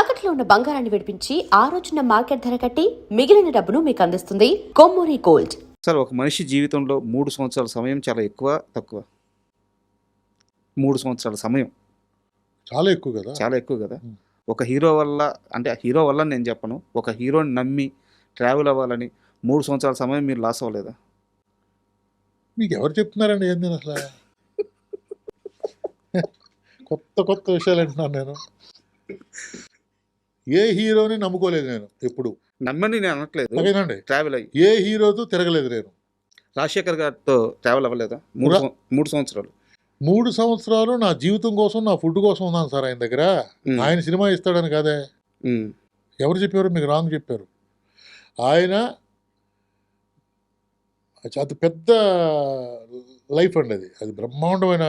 తాకట్లో ఉన్న బంగారాన్ని విడిపించి ఆ రోజున మార్కెట్ ధర కట్టి మిగిలిన డబ్బును మీకు అందిస్తుంది కొమ్మూరి గోల్డ్. సార్, ఒక మనిషి జీవితంలో 3 సంవత్సరాల సమయం చాలా ఎక్కువ, తక్కువ? 3 సంవత్సరాల సమయం చాలా ఎక్కువ కదా. చాలా ఎక్కువ కదా. ఒక హీరో వల్ల, అంటే హీరో వల్ల నేను చెప్పను, ఒక హీరోని నమ్మి ట్రావెల్ అవ్వాలని 3 సంవత్సరాల సమయం మీరు లాస్ అవ్వలేదా? మీకు ఎవరు చెప్తున్నారండి ఏంది అసలు? కొత్త కొత్త విషయాలు అంటున్నాను నేను. ఏ హీరోని నమ్ముకోలేదు నేను ఎప్పుడు. నమ్మని నేను అనట్లేదు, ఓకేనండి. ట్రావెల్ అయ్యి ఏ హీరోతో తిరగలేదు నేను. రాజశేఖర్ గారితో ట్రావెల్ అవ్వలేదా? 3 సంవత్సరాలు 3 సంవత్సరాలు నా జీవితం కోసం, నా ఫుడ్ కోసం ఉన్నాను సార్ ఆయన దగ్గర. ఆయన సినిమా ఇస్తాడని కాదే. ఎవరు చెప్పారు? మీకు రాంగ్ చెప్పారు. ఆయన అది పెద్ద లైఫ్ అండి. అది బ్రహ్మాండమైన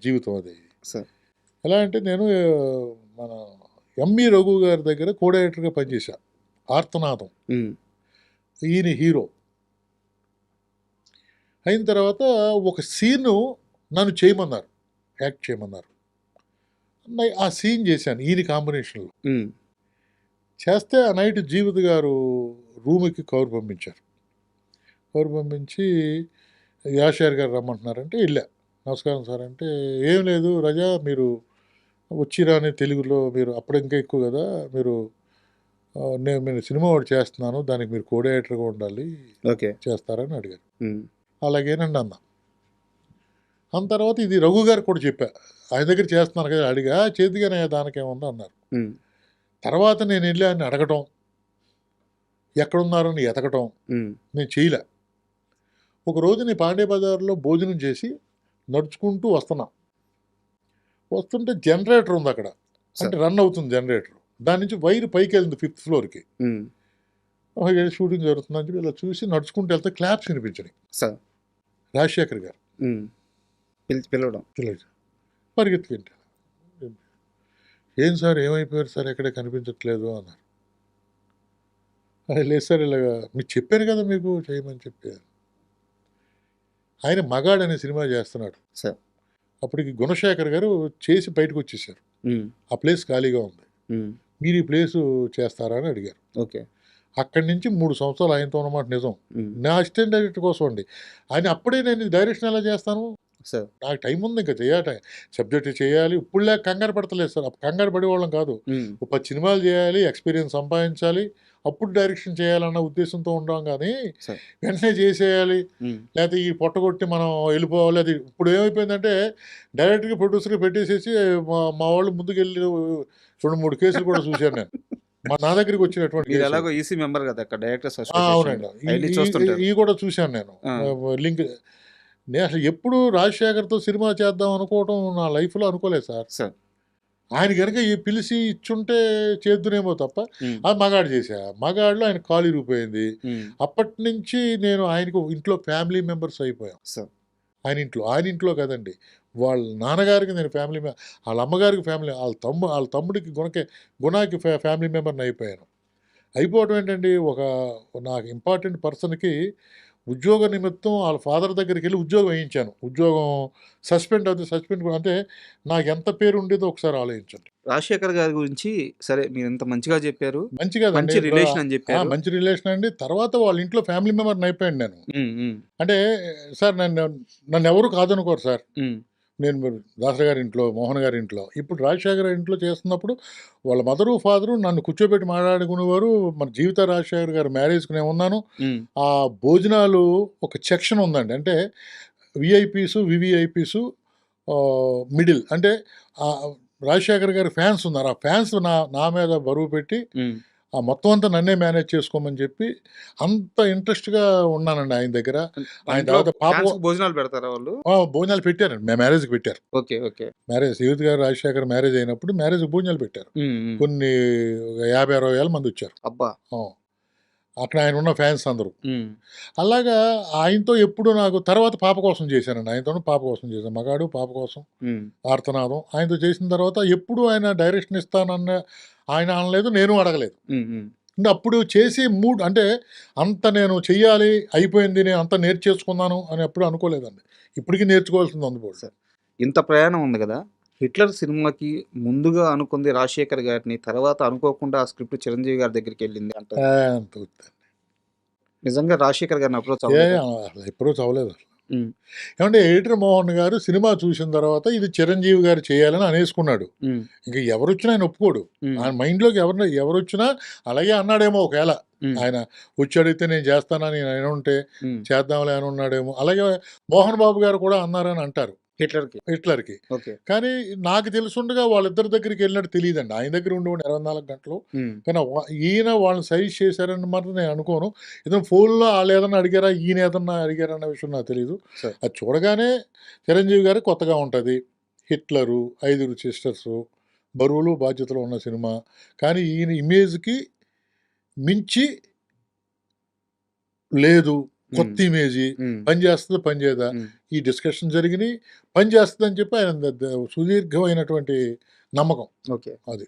జీవితం అది. సార్, ఎలా అంటే నేను మన ఎంఈ రఘు గారి దగ్గర కో డైరెక్టర్గా పనిచేశా. ఆర్తనాదం, ఈయన హీరో అయిన తర్వాత ఒక సీను నన్ను చేయమన్నారు, యాక్ట్ చేయమన్నారు. ఆ సీన్ చేశాను ఈయన కాంబినేషన్లో. చేస్తే ఆ నైట్ జీవిత గారు రూమ్కి కవర్ పంపించారు. కవర్ పంపించి యాషర్ గారు రమ్మంటున్నారంటే వెళ్ళా. నమస్కారం సార్ అంటే, ఏం లేదు రజా, మీరు వచ్చిరాని తెలుగులో మీరు అప్పుడు ఇంకా ఎక్కువ కదా, నేను సినిమా ఒకటి చేస్తున్నాను, దానికి మీరు కో డైరెక్టర్గా ఉండాలి, ఓకే చేస్తారని అడిగారు. అలాగేనండి అన్నా. అన్న తర్వాత ఇది రఘు గారు కూడా చెప్పా, ఆయన దగ్గర చేస్తున్నాను కదా. అడిగా, చేతిగానే దానికేముందో అన్నారు. తర్వాత నేను వెళ్ళి ఆయన అడగటం, ఎక్కడున్నారని ఎతకటం నేను చేయలే. ఒకరోజు నేను పాండే బజార్లో భోజనం చేసి నడుచుకుంటూ వస్తుంటే జనరేటర్ ఉంది అక్కడ, అంటే రన్ అవుతుంది జనరేటర్. దాని నుంచి వైర్ పైకి వెళ్ళింది 5th ఫ్లోర్కి. షూటింగ్ జరుగుతుందని చెప్పి ఇలా చూసి నడుచుకుంటూ వెళ్తే క్లాప్స్ వినిపించినాయి. రాజశేఖర్ గారు పిలవడం పరిగెత్తుకుంటా, ఏం సార్ ఏమైపోయారు సార్, ఎక్కడే కనిపించట్లేదు అన్నారు. లేదు సార్, ఇలాగా మీకు చెప్పాను కదా మీకు చేయమని చెప్పాను. ఆయన మగాడ్ అనే సినిమా చేస్తున్నాడు. అప్పటికి గుణశేఖర్ గారు చేసి బయటకు వచ్చేసారు. ఆ ప్లేస్ ఖాళీగా ఉంది, మీరు ఈ ప్లేసు చేస్తారా అని అడిగారు. ఓకే. అక్కడి నుంచి 3 సంవత్సరాలు ఆయనతో ఉన్నమాట నిజం. నా అసిస్టెంట్ డైరెక్టర్ కోసం అండి. ఆయన అప్పుడే నేను డైరెక్షన్ ఎలా చేస్తాను, నాకు టైం ఉంది, ఇంకా చేయాలి, సబ్జెక్ట్ చేయాలి. ఇప్పుడు లేక కంగారు పడతలేదు సార్. కంగారు పడేవాళ్ళం కాదు. ఒక 10 సినిమాలు చేయాలి, ఎక్స్పీరియన్స్ సంపాదించాలి, అప్పుడు డైరెక్షన్ చేయాలన్న ఉద్దేశంతో ఉంటాం. కానీ వెంటనే చేసేయాలి, లేకపోతే ఈ పొట్టగొట్టి మనం వెళ్ళిపోవాలి. అది ఇప్పుడు ఏమైపోయిందంటే డైరెక్ట్గా ప్రొడ్యూసర్గా పెట్టేసేసి మా వాళ్ళు ముందుకెళ్ళి 2-3 కేసులు కూడా చూశాను నేను. నా దగ్గరికి వచ్చినటువంటి అవునండి, ఇవి కూడా చూశాను నేను. లింక్ నేను అసలు ఎప్పుడు రాజశేఖర్తో సినిమా చేద్దాం అనుకోవటం నా లైఫ్లో అనుకోలేదు సార్. ఆయన కనుక పిలిచి ఇచ్చుంటే చేద్దునేమో తప్ప, అది మగాడు చేశా. మగాడులో ఆయన కాలు ఇరిగిపోయింది. అప్పటి నుంచి నేను ఆయనకు ఇంట్లో ఫ్యామిలీ మెంబర్స్ అయిపోయాం. ఆయన ఇంట్లో కదండి, వాళ్ళ నాన్నగారికి నేను ఫ్యామిలీ, వాళ్ళ అమ్మగారికి ఫ్యామిలీ, వాళ్ళ తమ్ముడికి గుణాకి ఫ్యామిలీ మెంబర్ని అయిపోయాను. అయిపోవటం ఏంటండి, నాకు ఇంపార్టెంట్ పర్సన్కి ఉద్యోగ నిమిత్తం వాళ్ళ ఫాదర్ దగ్గరికి వెళ్ళి ఉద్యోగం వేయించాను. ఉద్యోగం సస్పెండ్ అంటే నాకు ఎంత పేరు ఉండేదో ఒకసారి ఆలోచించండి. రాజశేఖర్ గారి గురించి సరే, మీరు ఎంత మంచిగా చెప్పారు, మంచి రిలేషన్ అని చెప్పారు. మంచి రిలేషన్ అండి. తర్వాత వాళ్ళ ఇంట్లో ఫ్యామిలీ మెంబర్ని అయిపోయాను నేను. అంటే సార్ నన్ను ఎవరు కాదనుకోరు సార్. నేను దాసరి గారి ఇంట్లో, మోహన్ గారి ఇంట్లో, ఇప్పుడు రాజశేఖర్ ఇంట్లో చేస్తున్నప్పుడు వాళ్ళ మదరు ఫాదరు నన్ను కూర్చోబెట్టి మాట్లాడుకునేవారు. మన జీవిత రాజశేఖర్ గారు మ్యారేజ్కి నేను ఉన్నాను. ఆ భోజనాలు ఒక సెక్షన్ ఉందండి, అంటే విఐపీసు, వివిఐపీసు, మిడిల్, అంటే రాజశేఖర్ గారి ఫ్యాన్స్ ఉన్నారు. ఆ ఫ్యాన్స్ నా మీద బరువు పెట్టి ఆ మొత్తం అంతా నన్నే మేనేజ్ చేసుకోమని చెప్పి అంత ఇంట్రెస్ట్గా ఉన్నానండి ఆయన దగ్గర. ఆయన తర్వాత భోజనాలు పెడతారా వాళ్ళు? భోజనాలు పెట్టారండి, మేము మ్యారేజ్కి పెట్టారు. మ్యారేజ్ జీవిత గారు రాజశేఖర్ మ్యారేజ్ అయినప్పుడు మ్యారేజ్ భోజనాలు పెట్టారు. కొన్ని 50-60 వేల మంది వచ్చారు. అక్కడ ఆయన ఉన్న ఫ్యాన్స్ అందరూ. అలాగా ఆయనతో ఎప్పుడు నాకు తర్వాత పాప కోసం చేశానండి. ఆయనతో పాప కోసం చేశాను, మగాడు పాప కోసం, ఆర్తనాదం. ఆయనతో చేసిన తర్వాత ఎప్పుడు ఆయన డైరెక్షన్ ఇస్తానన్న ఆయన అనలేదు, నేను అడగలేదు. అంటే అప్పుడు చేసి అంటే అంత నేను చెయ్యాలి, అయిపోయింది, నేను అంత నేర్చేసుకున్నాను అని ఎప్పుడు అనుకోలేదండి. ఇప్పటికీ నేర్చుకోవాల్సింది అందుబాటు. ఇంత ప్రయాణం ఉంది కదా, హిట్లర్ సినిమాకి ముందుగా అనుకుంది రాజశేఖర్ గారిని, తర్వాత అనుకోకుండా ఆ స్క్రిప్ట్ చిరంజీవి గారి దగ్గరికి వెళ్ళింది అంటారు. అంత అవుతుంది. నిజంగా రాజశేఖర్ గారిని అప్రోచ్ ఏ అవ్వలేదా? అసలు ఎప్పుడూ చదవలేదు అసలు. ఉమ్, ఏమంటే ఎడిటర్ మోహన్ గారు సినిమా చూసిన తర్వాత ఇది చిరంజీవి గారు చేయాలని అనేసుకున్నాడు. ఉమ్, ఇంకా ఎవరొచ్చినా ఆయన ఒప్పుకోడు. ఉమ్, ఆయన మైండ్లోకి ఎవరొచ్చినా అలాగే అన్నాడేమో ఒకవేళ. ఉమ్, ఆయన వచ్చి అడిగితే నేను చేస్తానని ఆయన ఉంటే ఉమ్. చేద్దాంలే అని ఉన్నాడేమో. అలాగే మోహన్ బాబు గారు కూడా అన్నారని అంటారు హిట్లర్కి. హిట్లర్కి. ఓకే. కానీ నాకు తెలుసుండగా వాళ్ళిద్దరి దగ్గరికి వెళ్ళినట్టు తెలియదండి. ఆయన దగ్గర ఉండేవాడు 24 గంటలు. ఉమ్, కానీ ఈయన వాళ్ళని సజెస్ట్ చేశారని మాత్రం నేను అనుకోను. ఏదైనా ఫోన్లో వాళ్ళు ఏదన్నా అడిగారా, ఈయన ఏదన్నా అడిగారా అన్న విషయం నాకు తెలియదు. సరే. అది చూడగానే చిరంజీవి గారు కొత్తగా ఉంటుంది. హిట్లరు, 5 సిస్టర్సు, బరువులు బాధ్యతలు ఉన్న సినిమా. కానీ ఈయన ఇమేజ్కి మించి లేదు, కొత్త ఇమేజీ, ఉమ్, పని చేస్తుందా పని చేయదా, ఉమ్. ఈ డిస్కషన్ జరిగినాయి. పని చేస్తుందని చెప్పి ఆయన సుదీర్ఘమైనటువంటి నమ్మకం ఓకే. అది.